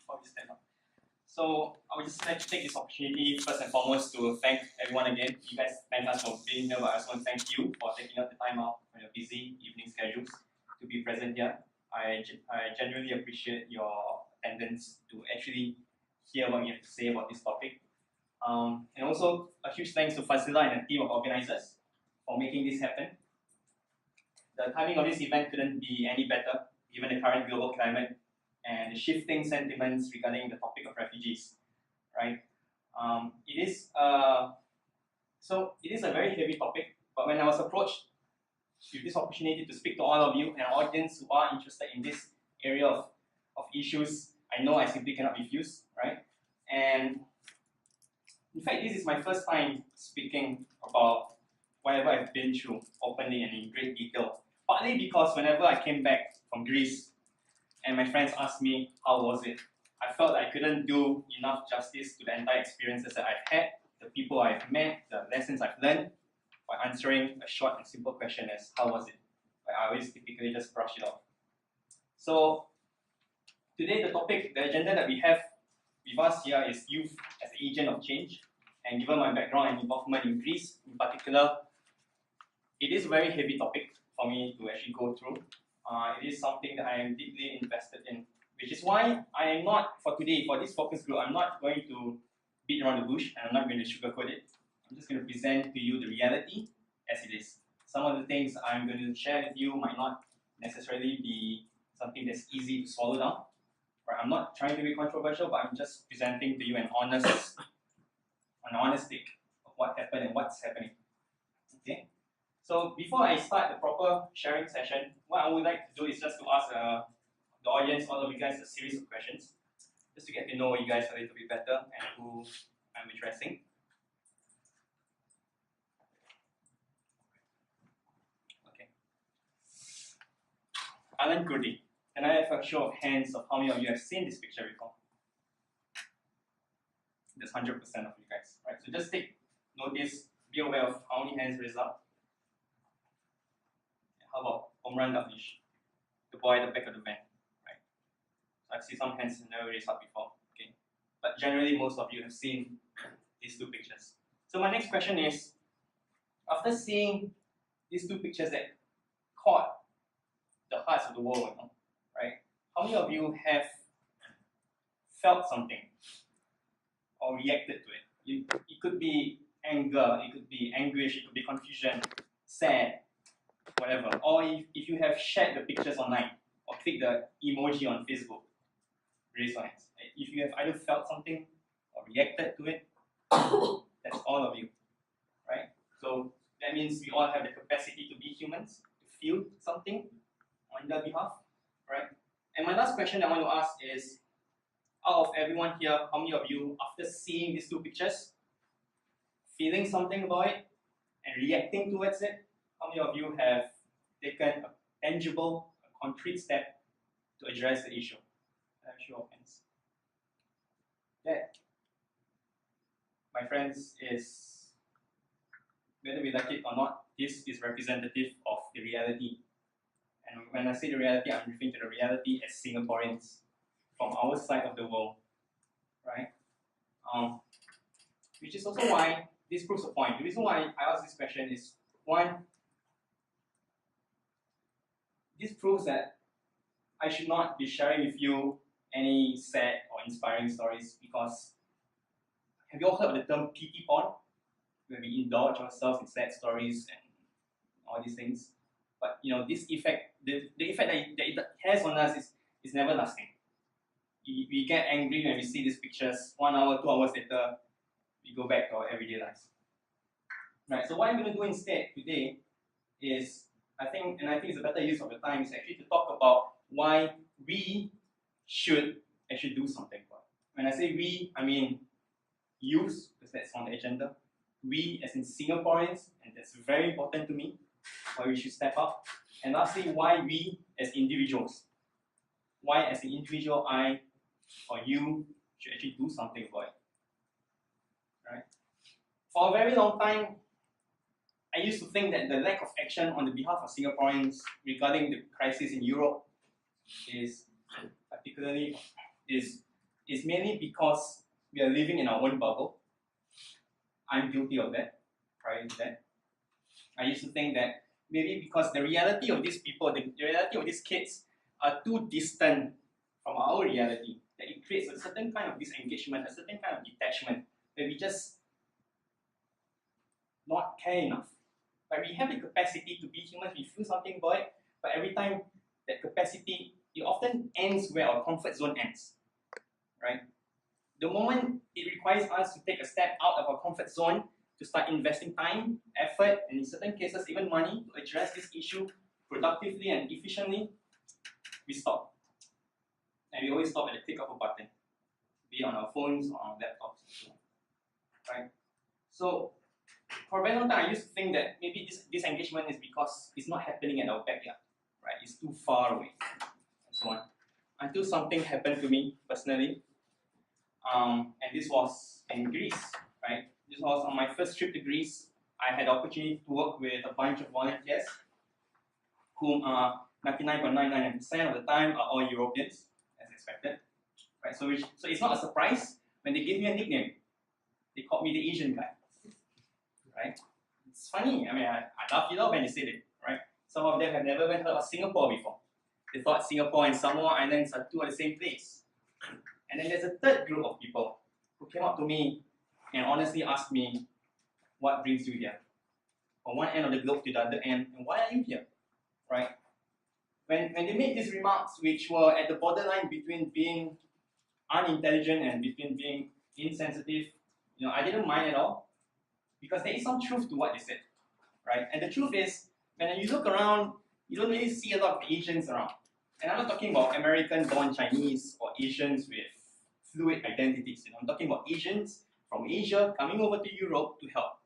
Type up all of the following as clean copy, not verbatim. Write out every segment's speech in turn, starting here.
before we stand up. So I would just like to take this opportunity first and foremost to thank everyone again. You guys thank us for being here, but I also want to thank you for taking out the time out from your busy evening schedules to be present here. I genuinely appreciate your attendance to actually hear what you have to say about this topic. And also a huge thanks to Fazila and the team of organizers for making this happen. The timing of this event couldn't be any better given the current global climate and the shifting sentiments regarding the topic of refugees, right? It is a very heavy topic, but when I was approached with this opportunity to speak to all of you and our audience who are interested in this area of issues, I know I simply cannot refuse, right? And in fact, this is my first time speaking about whatever I've been through openly and in great detail. Partly because whenever I came back from Greece and my friends asked me how was it, I felt I couldn't do enough justice to the entire experiences that I've had, the people I've met, the lessons I've learned, by answering a short and simple question as how was it? I always typically just brush it off. So today the agenda that we have with us here is youth as an agent of change. And given my background and involvement in Greece in particular, it is a very heavy topic for me to actually go through. It is something that I am deeply invested in, which is why I am not, for today, for this focus group, I'm not going to beat around the bush and I'm not going to sugarcoat it. I'm just going to present to you the reality as it is. Some of the things I'm going to share with you might not necessarily be something that's easy to swallow down. Right? I'm not trying to be controversial, but I'm just presenting to you an honest take of what happened and what's happening. Okay? So before I start the proper sharing session, what I would like to do is just to ask the audience, all of you guys, a series of questions, just to get to know you guys a little bit better and who I'm addressing. Okay. Alan Kurdi, can I have a show of hands of how many of you have seen this picture before? That's 100% of you guys, right? So just take notice, be aware of how many hands raised up. How about Omran Dafnish, the boy at the back of the van, right? So I see some hands never raised up before, okay? But generally, most of you have seen these two pictures. So my next question is, after seeing these two pictures that caught the hearts of the world, right? How many of you have felt something or reacted to it? It could be anger, it could be anguish, it could be confusion, sad, whatever. Or if you have shared the pictures online or clicked the emoji on Facebook, raise your hands. If you have either felt something or reacted to it, that's all of you, right? So that means we all have the capacity to be humans, to feel something on their behalf, right? And my last question I want to ask is, out of everyone here, how many of you, after seeing these two pictures, feeling something about it and reacting towards it, how many of you have taken a tangible, a concrete step to address the issue? Show of hands. That, my friends, is, whether we like it or not, this is representative of the reality. And when I say the reality, I'm referring to the reality as Singaporeans from our side of the world, right? Which is also why this proves a point. The reason why I ask this question is, one, this proves that I should not be sharing with you any sad or inspiring stories, because have you all heard of the term pity porn? Where we indulge ourselves in sad stories and all these things. But this effect, the effect that it has on us is never lasting. We get angry when we see these pictures. 1 hour, 2 hours later, we go back to our everyday lives. Right. So what I'm going to do instead today is, I think it's a better use of the time, is actually to talk about why we should actually do something for it. When I say we, I mean youth, because that's on the agenda. We as in Singaporeans, and that's very important to me, why we should step up. And lastly, why we as individuals. Why as an individual, I or you should actually do something about it. Right? For a very long time, I used to think that the lack of action on the behalf of Singaporeans regarding the crisis in Europe is is mainly because we are living in our own bubble. I'm guilty of that. Prior to that, I used to think that maybe because the reality of these people, the reality of these kids are too distant from our reality, that it creates a certain kind of disengagement, a certain kind of detachment, where we just not care enough. But we have the capacity to be humans, we feel something about it, but every time that capacity, it often ends where our comfort zone ends, right? The moment it requires us to take a step out of our comfort zone, to start investing time, effort, and in certain cases even money to address this issue productively and efficiently, we stop. And we always stop at the click of a button, be it on our phones or on our laptops, right? So for a very long time, I used to think that maybe this engagement is because it's not happening at our backyard, right? It's too far away, and so on. Until something happened to me personally, and this was in Greece, right? This was on my first trip to Greece. I had the opportunity to work with a bunch of volunteers, whom 99.99% of the time are all Europeans, as expected, right? So it's not a surprise when they gave me a nickname. They called me the Asian guy, right? It's funny. I mean, I laughed it off when they said it, right? Some of them have never even heard of Singapore before. They thought Singapore and Samoa Islands are two at the same place. And then there's a third group of people who came up to me and honestly asked me, what brings you here? From one end of the globe to the other end, and why are you here? Right? When they made these remarks, which were at the borderline between being unintelligent and between being insensitive, I didn't mind at all, because there is some truth to what they said, right? And the truth is, when you look around, you don't really see a lot of Asians around. And I'm not talking about American-born Chinese or Asians with fluid identities. I'm talking about Asians from Asia coming over to Europe to help.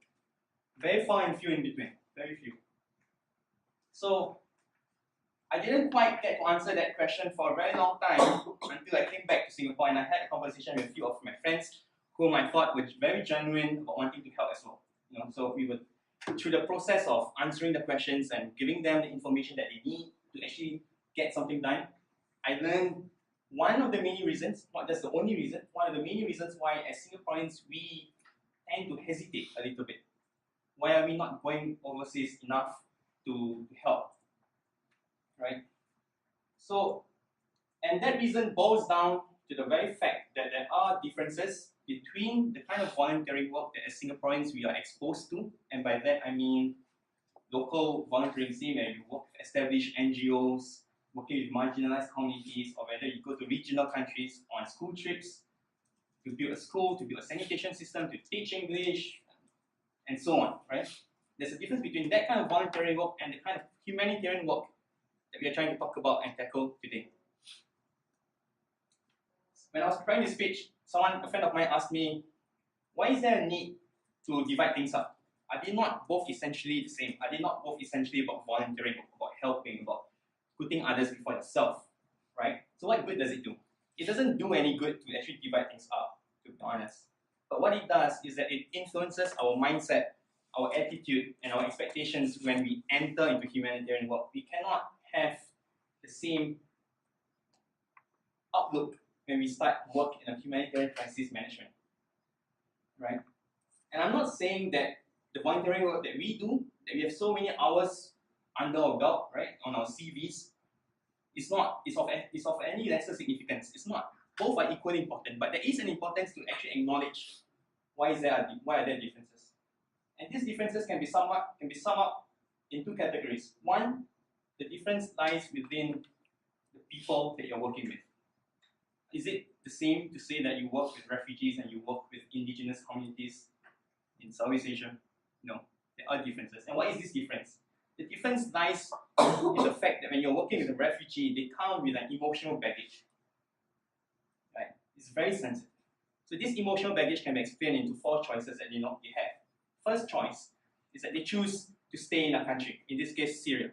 Very far and few in between, very few. So I didn't quite get to answer that question for a very long time until I came back to Singapore and I had a conversation with a few of my friends whom I thought were very genuine about wanting to help as well. So we would, through the process of answering the questions and giving them the information that they need to actually get something done, I learned one of the many reasons, not just the only reason, one of the many reasons why as Singaporeans we tend to hesitate a little bit. Why are we not going overseas enough to help, right? So, and that reason boils down to the very fact that there are differences between the kind of volunteering work that as Singaporeans we are exposed to, and by that I mean local volunteering, say where you work with established NGOs, working with marginalized communities, or whether you go to regional countries on school trips to build a school, to build a sanitation system, to teach English, and so on, right? There's a difference between that kind of volunteering work and the kind of humanitarian work that we are trying to talk about and tackle today. When I was preparing this speech, a friend of mine asked me, why is there a need to divide things up? Are they not both essentially the same? Are they not both essentially about volunteering, about helping, about putting others before yourself, right? So what good does it do? It doesn't do any good to actually divide things up, to be honest. But what it does is that it influences our mindset, our attitude, and our expectations when we enter into humanitarian work. We cannot have the same outlook when we start work in a humanitarian crisis management, right? And I'm not saying that the volunteering work that we do, that we have so many hours under our belt, right, on our CVs, is of any lesser significance. It's not. Both are equally important, but there is an importance to actually acknowledge why are there differences. And these differences can be summed up in two categories. One, the difference lies within the people that you're working with. Is it the same to say that you work with refugees and you work with indigenous communities in Southeast Asia? No, there are differences. And what is this difference? The difference lies in the fact that when you're working with a refugee, they come with an emotional baggage. Right? It's very sensitive. So this emotional baggage can be explained into four choices that they have. First choice is that they choose to stay in a country, in this case Syria,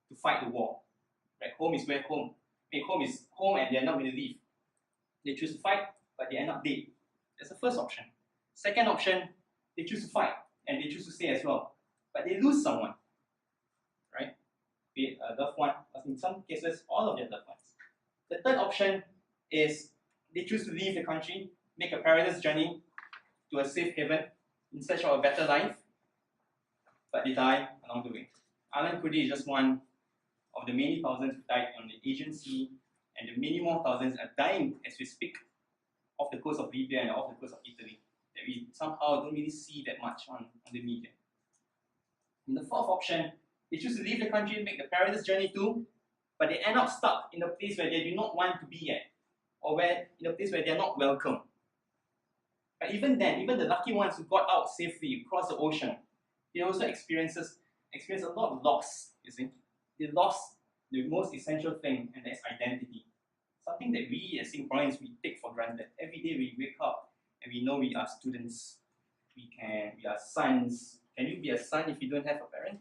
to fight the war. Right? Home is where home. Home is home and they're not going to leave. They choose to fight, but they end up dead. That's the first option. Second option, they choose to fight and they choose to stay as well, but they lose someone, right? Be it a loved one, or in some cases, all of their loved ones. The third option is they choose to leave the country, make a perilous journey to a safe haven in search of a better life, but they die along the way. Alan Kurdi is just one of the many thousands who died on the Aegean Sea, and the many more thousands are dying as we speak off the coast of Libya and off the coast of Italy, that we somehow don't really see that much on the media. In the fourth option, they choose to leave the country and make the perilous journey too, but they end up stuck in a place where they do not want to be at, or in a place where they are not welcome. But even then, even the lucky ones who got out safely across the ocean, they also experience a lot of loss, you see. They lost the most essential thing, and that's identity. Something that we as Singaporeans, we take for granted. Every day we wake up and we know we are students. We are sons. Can you be a son if you don't have a parent?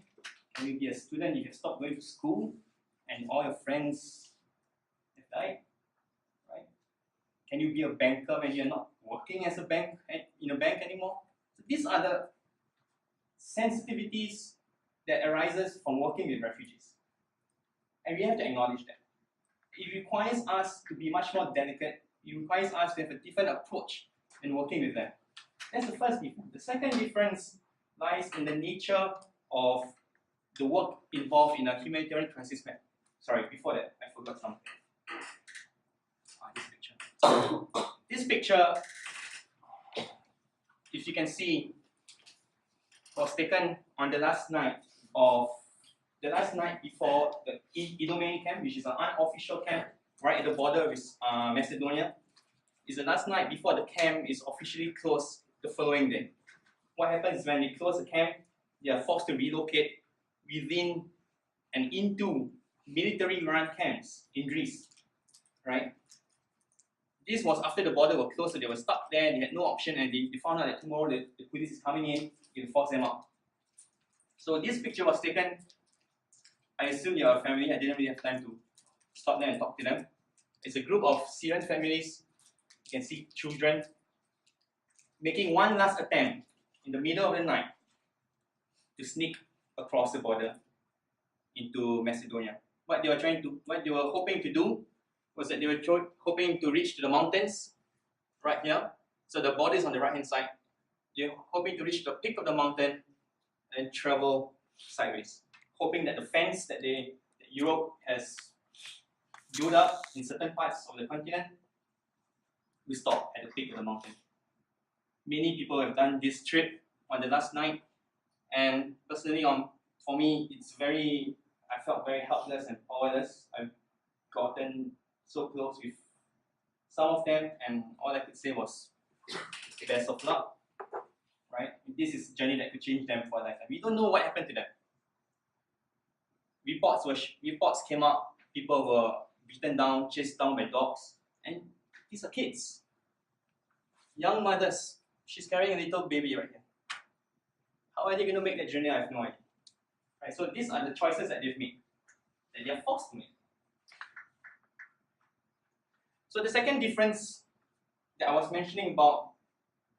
Can you be a student if you stop going to school and all your friends have died? Right? Can you be a banker when you're not working as in a bank anymore? So these are the sensitivities that arises from working with refugees. And we have to acknowledge that. It requires us to be much more delicate. It requires us to have a different approach in working with them. That's the first difference. The second difference lies in the nature of the work involved in a humanitarian crisis map. Sorry, before that, I forgot something. This picture, if you can see, was taken on the last night before the Idomeni camp, which is an unofficial camp right at the border with Macedonia. It's the last night before the camp is officially closed the following day. What happens is when they close the camp, they are forced to relocate within and into military-run camps in Greece, right? This was after the border was closed, so they were stuck there, they had no option, and they found out that tomorrow the police is coming in, they will force them out. So this picture was taken, I assume you're a family, I didn't really have time to stop there and talk to them. It's a group of Syrian families, you can see children, making one last attempt in the middle of the night to sneak across the border into Macedonia. What they were hoping to do was that they were hoping to reach to the mountains right here. So the border is on the right hand side. They're hoping to reach the peak of the mountain and travel sideways, hoping that the fence that Europe has built up in certain parts of the continent will stop at the peak of the mountain. Many people have done this trip on the last night, and personally, for me, I felt very helpless and powerless. I've gotten so close with some of them, and all I could say was, best of luck, right? This is a journey that could change them for a lifetime. We don't know what happened to them. Reports came out, people were beaten down, chased down by dogs, and these are kids. Young mothers. She's carrying a little baby right here. How are they going to make that journey? I have no idea. Right? So these are the choices that they've made, that they are forced to make. So the second difference that I was mentioning about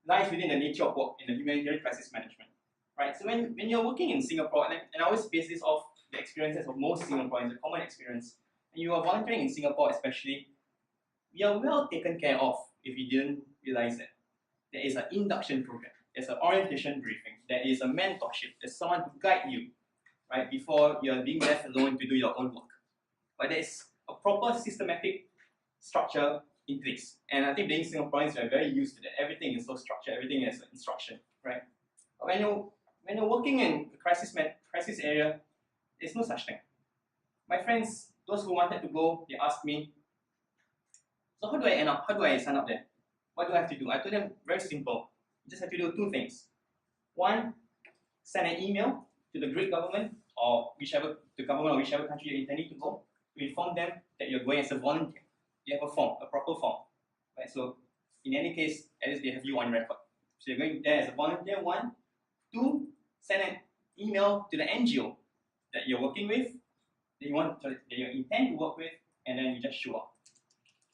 lies within the nature of work in the humanitarian crisis management. Right? So when you're working in Singapore, and I always base this off the experiences of most Singaporeans, the common experience, and you are volunteering in Singapore especially, we are well taken care of if you didn't realize that. There is an induction program, there's an orientation briefing, there is a mentorship, there's someone to guide you, right, before you're being left alone to do your own work. But there is a proper systematic structure in place. And I think being Singaporeans, we are very used to that. Everything is so structured, everything has an instruction, right? But when you're working in a crisis area, there's no such thing. My friends, those who wanted to go, they asked me, so how do I end up? How do I sign up there? What do I have to do? I told them, very simple. You just have to do two things. One, send an email to the Greek government or the government of whichever country you're intending to go, to inform them that you're going as a volunteer. You have a form, a proper form. Right? So in any case, at least they have you on record. So you're going there as a volunteer, one. Two, send an email to the NGO that you're working with, that you intend to work with, and then you just show up.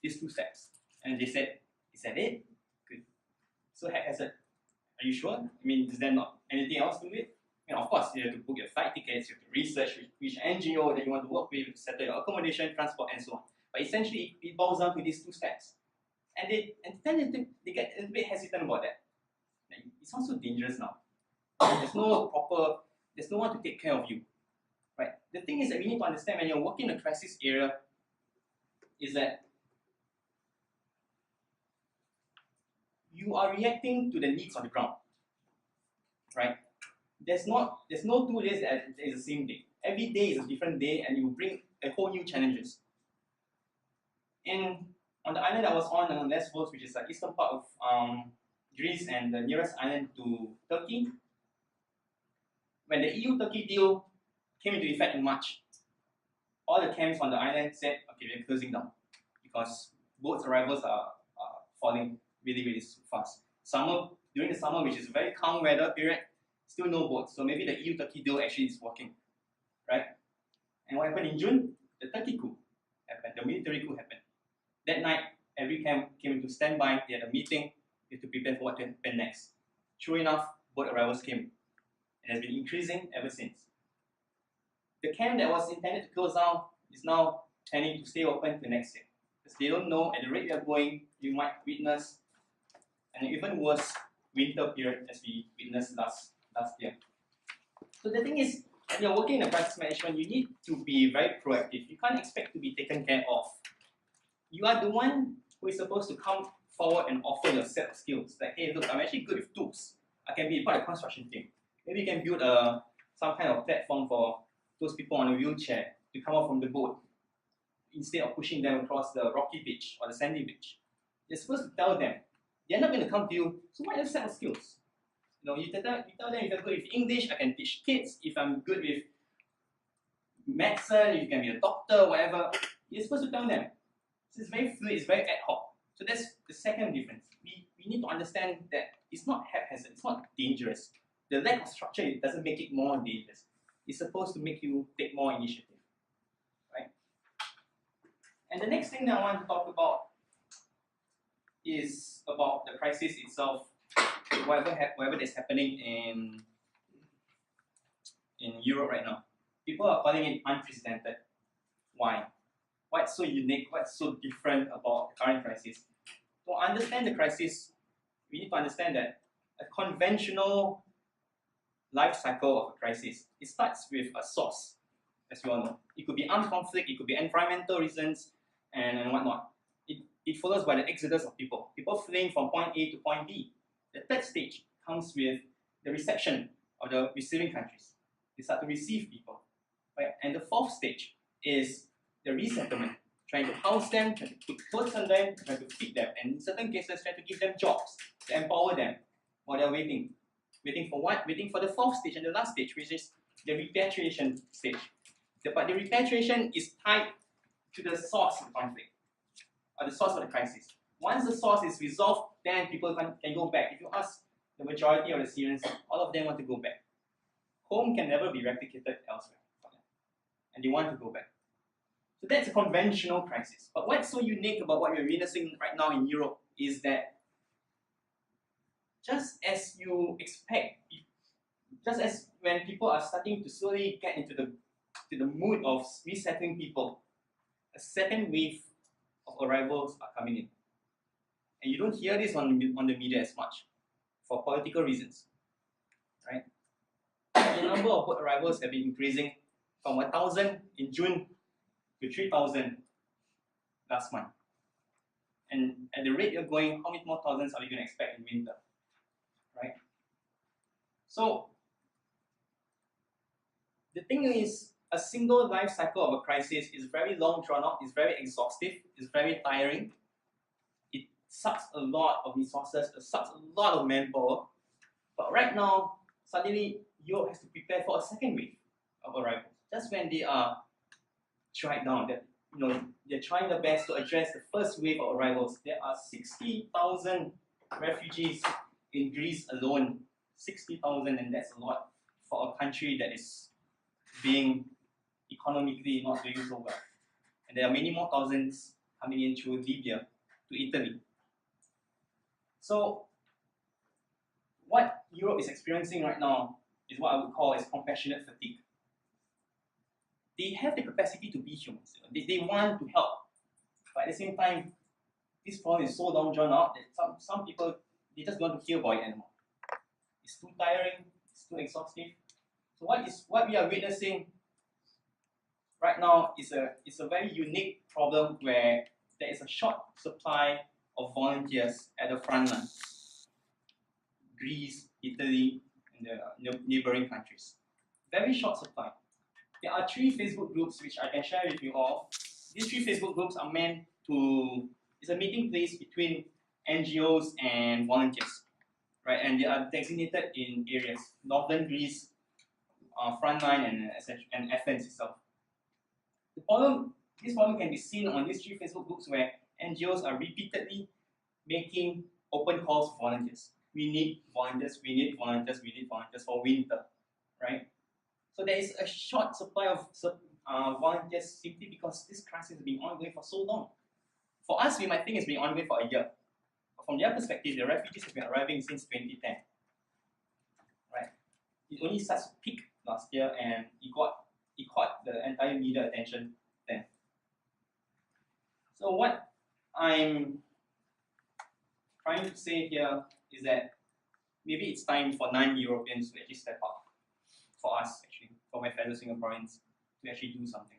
These two steps. And they said, is that it? Good. So I said, are you sure? I mean, is there not anything else to it? And of course, you have to book your flight tickets, you have to research which NGO that you want to work with, settle your accommodation, transport, and so on. But essentially, it boils down to these two steps. And they get a bit hesitant about that. Like, it sounds so dangerous now. There's no one to take care of you. Right? The thing is that we need to understand when you're working in a crisis area is that you are reacting to the needs on the ground. Right? There's no 2 days that is the same day. Every day is a different day, and you bring a whole new challenges. On the island I was on Lesbos, which is the eastern part of Greece and the nearest island to Turkey, when the EU-Turkey deal came into effect in March, all the camps on the island said, okay, we're closing down because boats arrivals are falling really, really fast. During the summer, which is a very calm weather period, still no boats. So maybe the EU-Turkey deal actually is working, right? And what happened in June? The Turkey coup happened, the military coup happened. That night, every camp came into standby, they had a meeting, they had to prepare for what to happen next. True enough, boat arrivals came, and has been increasing ever since. The camp that was intended to close down is now planning to stay open till next year. Because they don't know, at the rate we are going, you might witness an even worse winter period as we witnessed last year. So the thing is, when you're working in a crisis management, you need to be very proactive. You can't expect to be taken care of. You are the one who is supposed to come forward and offer your set of skills. Like, hey, look, I'm actually good with tools. I can be part of the construction team. Maybe you can build some kind of platform for those people on a wheelchair to come out from the boat instead of pushing them across the rocky beach or the sandy beach. You're supposed to tell them. They're not going to come to you, so what are your set of skills? You tell them, if you're good with English, I can teach kids. If I'm good with medicine, if you can be a doctor, whatever, you're supposed to tell them. So it's very fluid, it's very ad hoc. So that's the second difference. We need to understand that it's not haphazard, it's not dangerous. The lack of structure doesn't make it more dangerous. It's supposed to make you take more initiative, right? And the next thing that I want to talk about is about the crisis itself, whatever that's happening in Europe right now. People are calling it unprecedented. Why? What's so unique? What's so different about the current crisis? To understand the crisis, we need to understand that a conventional life cycle of a crisis, it starts with a source, as you all know. It could be armed conflict, it could be environmental reasons, and whatnot. It follows by the exodus of people fleeing from point A to point B. The third stage comes with the reception of the receiving countries. They start to receive people, right? And the fourth stage is the resettlement, trying to house them, trying to put clothes on them, trying to feed them, and in certain cases, trying to give them jobs, to empower them while they're waiting. Waiting for what? Waiting for the fourth stage and the last stage, which is the repatriation stage. But the repatriation is tied to the source of the conflict, or the source of the crisis. Once the source is resolved, then people can go back. If you ask the majority of the Syrians, all of them want to go back. Home can never be replicated elsewhere, and they want to go back. So that's a conventional crisis. But what's so unique about what we're witnessing right now in Europe is that just as you expect, just as when people are starting to slowly get into the mood of resettling people, a second wave of arrivals are coming in. And you don't hear this on the media as much for political reasons, right? The number of boat arrivals have been increasing from 1,000 in June to 3,000 last month. And at the rate you're going, how many more thousands are we going to expect in winter, right? So the thing is, a single life cycle of a crisis is very long drawn out, it's very exhaustive, it's very tiring. It sucks a lot of resources, it sucks a lot of manpower. But right now, suddenly Europe has to prepare for a second wave of arrivals. Just when they are tried down, they're trying their best to address the first wave of arrivals. There are 60,000 refugees in Greece alone. 60,000, and that's a lot for a country that is being economically not doing so well. And there are many more thousands coming in through Libya to Italy. So what Europe is experiencing right now is what I would call as compassionate fatigue. They have the capacity to be humans. They want to help, but at the same time, this problem is so long drawn out that some people, they just don't want to hear about it anymore. It's too tiring, it's too exhaustive. So what we are witnessing right now is a very unique problem where there is a short supply of volunteers at the front line. Greece, Italy, and the neighboring countries. Very short supply. There are 3 Facebook groups which I can share with you all. These 3 Facebook groups are meant to, it's a meeting place between NGOs and volunteers, right? And they are designated in areas, northern Greece, frontline, and Athens itself. This problem can be seen on these 3 Facebook groups where NGOs are repeatedly making open calls for volunteers. We need volunteers, we need volunteers, we need volunteers for winter, right? So there is a short supply of volunteers simply because this crisis has been ongoing for so long. For us, we might think it's been ongoing for a year. But from their perspective, the refugees have been arriving since 2010, right? It only started to peak last year and it caught the entire media attention then. So what I'm trying to say here is that maybe it's time for non-Europeans to actually step up. For us, actually, for my fellow Singaporeans, to actually do something.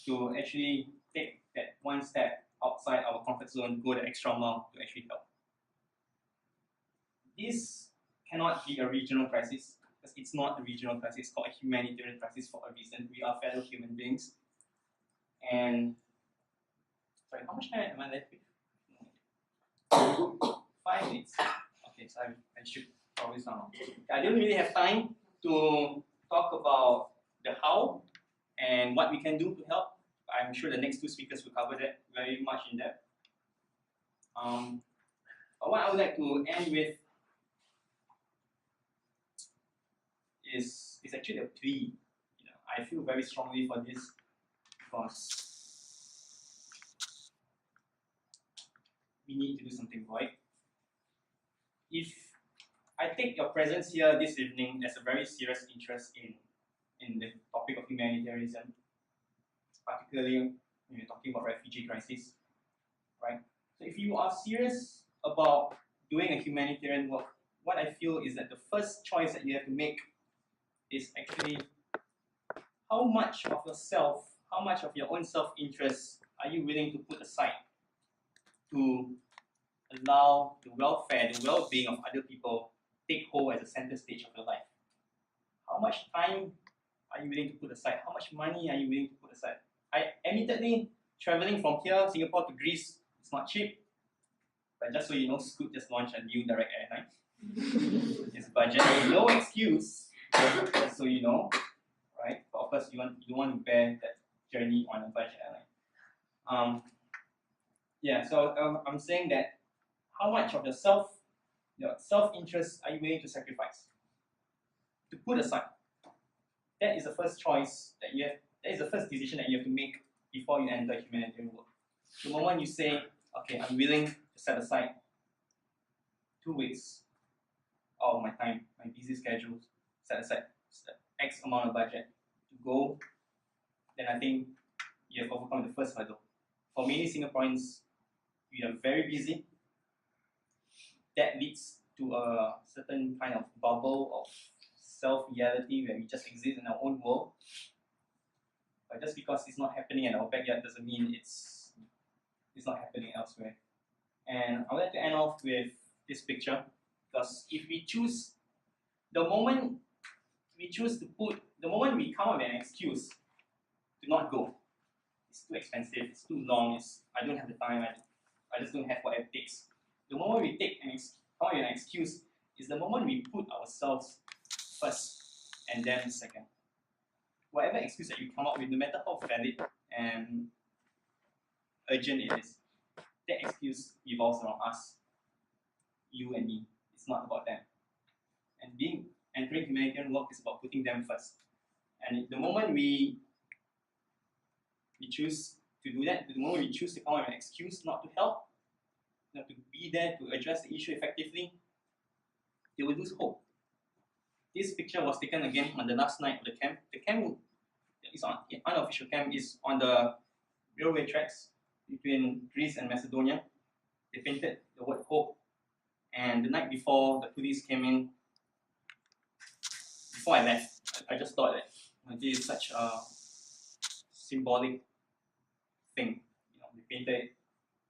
To actually take that one step outside our comfort zone, go the extra mile to actually help. This cannot be a regional crisis, because it's not a regional crisis, it's called a humanitarian crisis for a reason. We are fellow human beings. And, sorry, how much time am I left with? 5 minutes. Okay, so I should probably sound. I don't really have time to talk about the how and what we can do to help. I'm sure the next 2 speakers will cover that very much in depth. But what I would like to end with is actually a plea. I feel very strongly for this because we need to do something right. If I take your presence here this evening as a very serious interest in the topic of humanitarianism, particularly when you're talking about refugee crisis, right? So if you are serious about doing a humanitarian work, what I feel is that the first choice that you have to make is actually how much of yourself, how much of your own self-interest are you willing to put aside to allow the welfare, the well-being of other people take hold as a center stage of your life? How much time are you willing to put aside? How much money are you willing to put aside? Admittedly, traveling from here, Singapore to Greece, it's not cheap. But just so you know, Scoot just launched a new direct airline. It's budget, no excuse, just so you know, right? But of course, you don't want to bear that journey on a budget airline. So I'm saying that how much of your self-interest are you willing to sacrifice, to put aside? That is the first choice that you have. That is the first decision that you have to make before you enter humanitarian work. The moment you say, okay, I'm willing to set aside 2 weeks of my time, my busy schedule, set aside X amount of budget to go, then I think you have overcome the first hurdle. For many Singaporeans, we are very busy. That leads to a certain kind of bubble of self-reality where we just exist in our own world. But just because it's not happening in our backyard doesn't mean it's not happening elsewhere. And I would like to end off with this picture, because if we choose, the moment we come up with an excuse to not go, it's too expensive, it's too long, I don't have the time, I just don't have what it takes. The moment we come up with an excuse is the moment we put ourselves first and then second. Whatever excuse that you come up with, no matter how valid and urgent it is, that excuse revolves around us, you and me. It's not about them. And entering humanitarian work is about putting them first. And the moment we choose to do that, the moment we choose to come up with an excuse not to help, not to be there to address the issue effectively, they will lose hope. This picture was taken again on the last night of the camp. The camp is unofficial camp is on the railway tracks between Greece and Macedonia. they painted the word hope. And the night before the police came in, before I left, I just thought that this is such a symbolic thing. They painted it,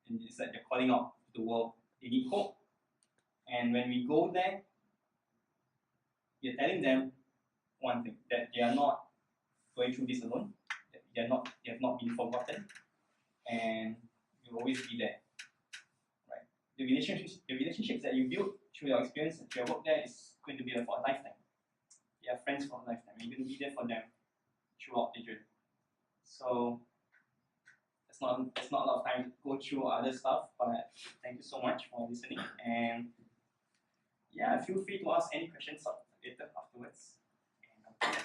and it's like they're calling out to the world. They need hope. And when we go there, we're telling them one thing, that they are not going through this alone, that they have not been forgotten, and you'll always be there. Right? The relationships that you build through your experience, through your work there, is going to be there for a lifetime. You have friends for a lifetime. You're going to be there for them throughout the journey. So there's not a lot of time to go through other stuff, but thank you so much for listening. And yeah, feel free to ask any questions later afterwards. And